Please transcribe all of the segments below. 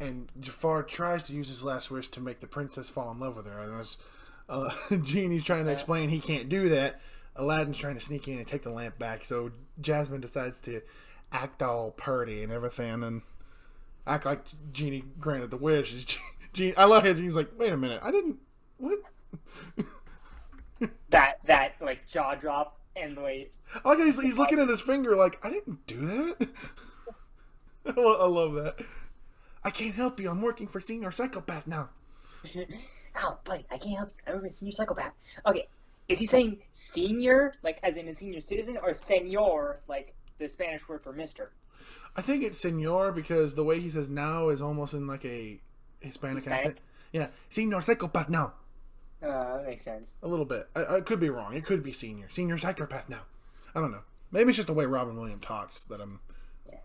And Jafar tries to use his last wish to make the princess fall in love with her. And as Genie's trying to explain he can't do that, Aladdin's trying to sneak in and take the lamp back. So Jasmine decides to act all purty and everything and act like Genie granted the wish. Genie, I love it. Genie's like, wait a minute, I didn't. What? That like jaw drop and the way. I like how he's looking at his finger like, I didn't do that. I love that. I can't help you. I'm working for Senior Psychopath now. Oh, buddy, I can't help you. I'm a senior psychopath. Okay, is he saying senior, like as in a senior citizen, or senor, like the Spanish word for Mister? I think it's Senor because the way he says now is almost in like a Hispanic accent. Yeah, Senior Psychopath now. That makes sense. A little bit. I could be wrong. It could be Senior Psychopath now. I don't know. Maybe it's just the way Robin Williams talks that I'm. Yeah.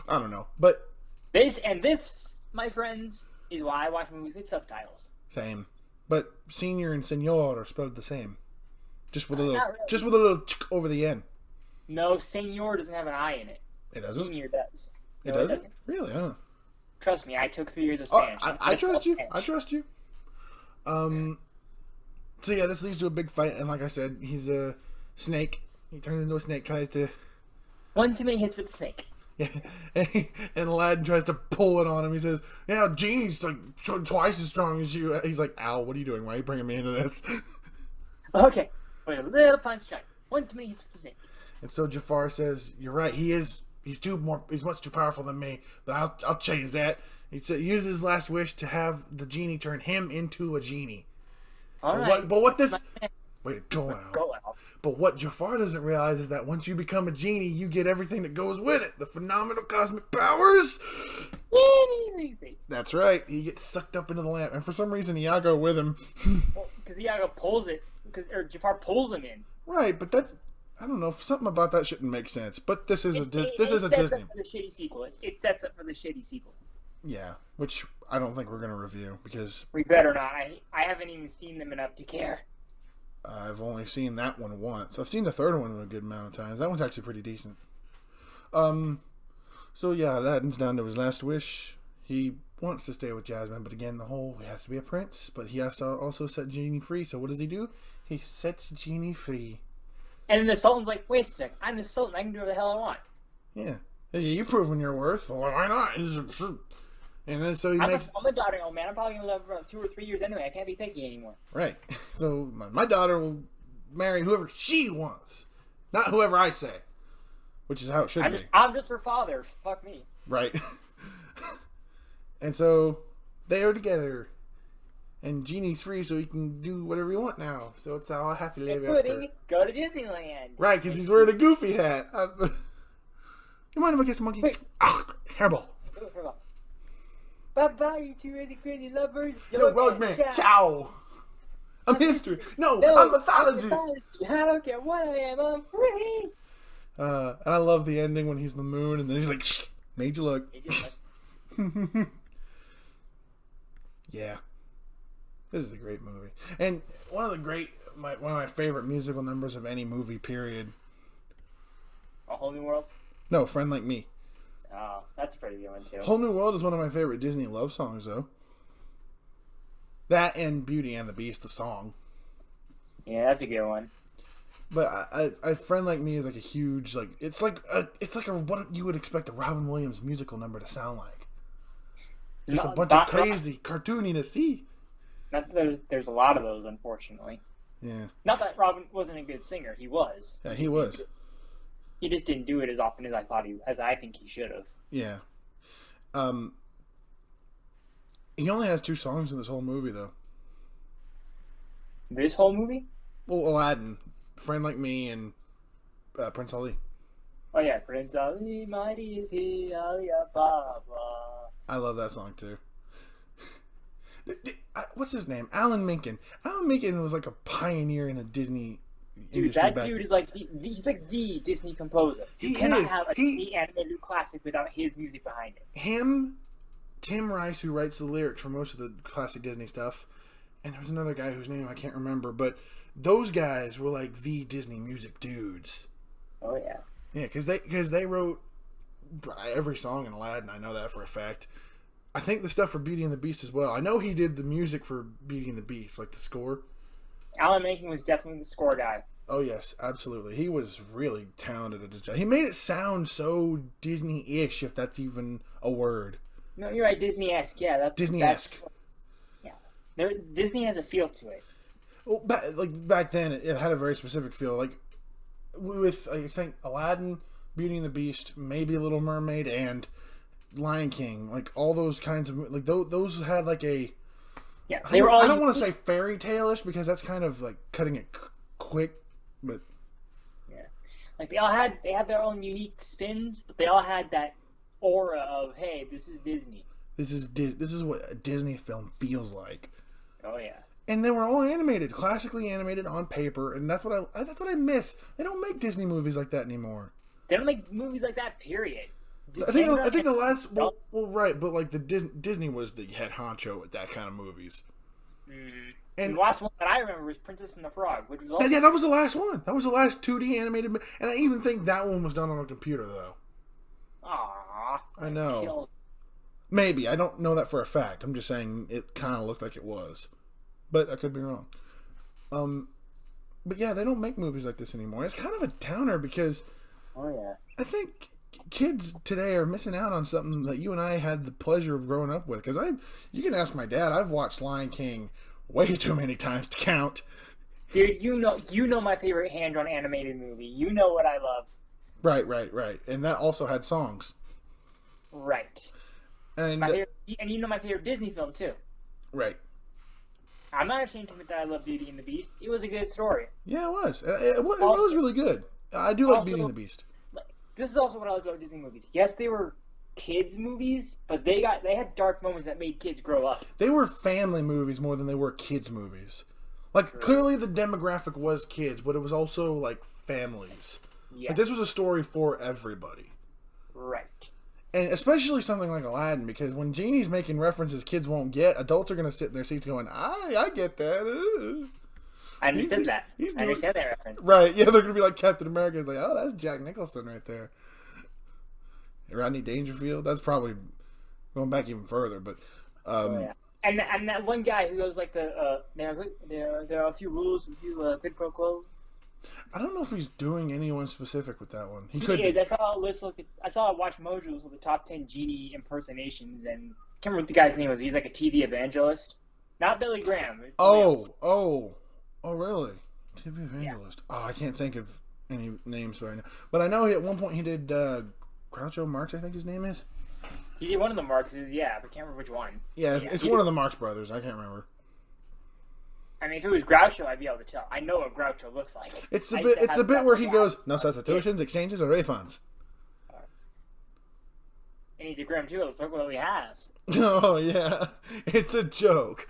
I don't know, but this, my friends, is why I watch movies with subtitles. Same. But senior and senor are spelled the same. Just with a little over the end. No, senor doesn't have an I in it. It doesn't? Senior does. No, it doesn't? Really? Huh? Trust me, I took 3 years of Spanish. I trust you. I trust you. So yeah, this leads to a big fight, and like I said, he's a snake. He turns into a snake, tries to... 1 too many hits with the snake. Yeah, and Aladdin tries to pull it on him. He says, "Yeah, Genie's like twice as strong as you." He's like, "Ow, what are you doing? Why are you bringing me into this?" Okay, wait a little punch strike. 1 too many hits with the snake. And so Jafar says, "You're right. He's much too powerful than me. But I'll change that." He uses his last wish to have the genie turn him into a genie. All right. But what this? Wait, go out. Go out. But what Jafar doesn't realize is that once you become a genie, you get everything that goes with it. The phenomenal cosmic powers. That's right. He gets sucked up into the lamp. And for some reason, Iago with him. Because Iago pulls it. Or Jafar pulls him in. Right, but that... I don't know. Something about that shouldn't make sense. But this is a Disney. It sets up for the shitty sequel. It sets up for the shitty sequel. Yeah, which I don't think we're going to review because... We better not. I haven't even seen them enough to care. I've only seen that one once. I've seen the third one a good amount of times. That one's actually pretty decent. So yeah, Aladdin's down to his last wish. He wants to stay with Jasmine, but again, he has to be a prince, but he has to also set Genie free. So what does he do? He sets Genie free. And then the Sultan's like, wait a second, I'm the Sultan, I can do whatever the hell I want. Yeah. Hey, you've proven your worth. Well, why not? And then so I'm a daughter, old man. I'm probably going to live for 2 or 3 years anyway. I can't be picky anymore. Right. So my daughter will marry whoever she wants, not whoever I say, which is how it should be. I'm just her father. Fuck me. Right. And so they are together, and Genie's free, so he can do whatever he want now. So it's all happy live after. Go to Disneyland. Right, because he's wearing a goofy hat. You mind if I get some monkey? Wait. Hairball. Bye-bye, you two crazy lovers. No, Roadman. Ciao. I'm history. No, I'm mythology. I don't care what I am. I'm free. And I love the ending when he's in the moon, and then he's like, shh, made you look. Yeah. This is a great movie. And one of my favorite musical numbers of any movie, period. A Whole New World? No, Friend Like Me. Oh, that's a pretty good one, too. Whole New World is one of my favorite Disney love songs, though. That and Beauty and the Beast, the song. Yeah, that's a good one. But I Friend Like Me is like a huge, like, it's like what you would expect a Robin Williams musical number to sound like. Just a bunch of crazy cartooniness. See? There's a lot of those, unfortunately. Yeah. Not that Robin wasn't a good singer. He was. Yeah, he was. He just didn't do it as often as I think he should have. Yeah. He only has 2 songs in this whole movie, though. This whole movie? Well, Aladdin, Friend Like Me, and Prince Ali. Oh yeah, Prince Ali, mighty is he, Ali Baba. I love that song too. What's his name? Alan Menken. Alan Menken was like a pioneer in the Disney industry. Dude, that dude is like he's like the Disney composer. You cannot have a Disney animated classic without his music behind it. Him, Tim Rice, who writes the lyrics for most of the classic Disney stuff, and there was another guy whose name I can't remember, but those guys were like the Disney music dudes. Oh yeah. Yeah, because they wrote every song in Aladdin. I know that for a fact. I think the stuff for Beauty and the Beast as well. I know he did the music for Beauty and the Beast, like the score. Alan Menken was definitely the score guy. Oh yes, absolutely. He was really talented at his job. He made it sound so Disney-ish, if that's even a word. No, you're right. Disney-esque. Yeah, that's Disney-esque. Yeah, Disney has a feel to it. Well, back then, it had a very specific feel. Like with I think Aladdin, Beauty and the Beast, maybe Little Mermaid, and Lion King. Like all those kinds of like those had like a. Yeah, they were all. I don't want to say fairy tale-ish because that's kind of like cutting it quick, but. Yeah, like they had their own unique spins, but they all had that aura of, hey, this is Disney. This is what a Disney film feels like. Oh yeah. And they were all animated, classically animated on paper, and that's what I miss. They don't make Disney movies like that anymore. They don't make movies like that. Period. I think the last well right, but like the Disney was the head honcho with that kind of movies. Mm-hmm. And the last one that I remember was Princess and the Frog, which was also... yeah, that was the last one. That was the last 2D animated, and I even think that one was done on a computer though. Aww. I know. Maybe I don't know that for a fact. I'm just saying it kind of looked like it was, but I could be wrong. But yeah, they don't make movies like this anymore. It's kind of a downer because I think kids today are missing out on something that you and I had the pleasure of growing up with. Because you can ask my dad. I've watched Lion King way too many times to count. Dude, you know my favorite hand-drawn animated movie. You know what I love. Right, and that also had songs. Right. And you know my favorite Disney film too. Right. I'm not ashamed to admit that I love Beauty and the Beast. It was a good story. Yeah, it was. It was really good. I do like Beauty and the Beast. This is also what I like about Disney movies. Yes, they were kids movies, but they had dark moments that made kids grow up. They were family movies more than they were kids movies. Like clearly the demographic was kids, but it was also like families. Yeah. Like, this was a story for everybody. Right. And especially something like Aladdin, because when Genie's making references kids won't get, adults are going to sit in their seats going, I get that. I understand that. I understand that reference. Right, yeah, they're going to be like Captain America. It's like, oh, that's Jack Nicholson right there. Rodney Dangerfield? That's probably going back even further, but... yeah. And that one guy who goes like there are a few rules, a few quid pro quo. I don't know if he's doing anyone specific with that one. He is. Be. I saw a Watch Mojo's with the top 10 Genie impersonations, and I can't remember what the guy's name was. He's like a TV evangelist, not Billy Graham. Oh, really? TV evangelist. Yeah. Oh, I can't think of any names right now, but I know at one point he did Groucho Marx. I think his name is. He did one of the Marxes, yeah, but I can't remember which one. Yeah, it's one of the Marx brothers. I can't remember. I mean, if it was Groucho, I'd be able to tell. I know what Groucho looks like. It's the bit where he goes, no substitutions, exchanges, or refunds. And he's a Graham too. Let's look what we have. Oh, yeah. It's a joke.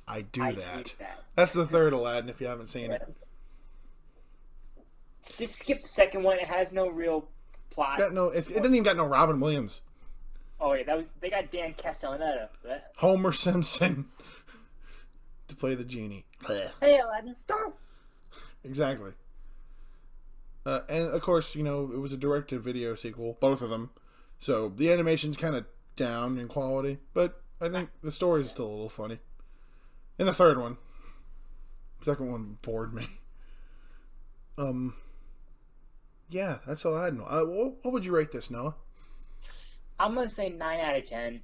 I do that. That's the third Aladdin, if you haven't seen it. Just skip the second one. It has no real plot. It didn't even got no Robin Williams. Oh, yeah. They got Dan Castellaneta. Homer Simpson to play the genie. Hey, Aladdin. Go! Exactly. And, of course, it was a direct-to-video sequel. Both of them. So, the animation's kind of down in quality. But I think the story is still a little funny. And the third one. The second one bored me. Yeah, that's Aladdin. What would you rate this, Noah? I'm going to say 9 out of 10.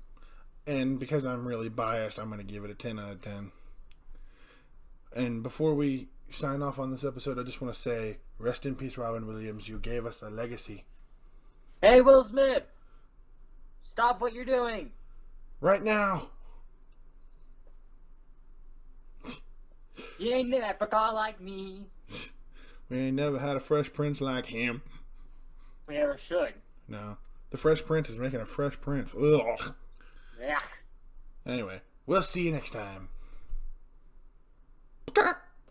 And because I'm really biased, I'm going to give it a 10 out of 10. And before we sign off on this episode, I just want to say, rest in peace, Robin Williams. You gave us a legacy. Hey, Will Smith! Stop what you're doing! Right now! You ain't an apricot like me. We ain't never had a Fresh Prince like him. We never should. No. The Fresh Prince is making a Fresh Prince. Ugh. Yeah. Anyway, we'll see you next time.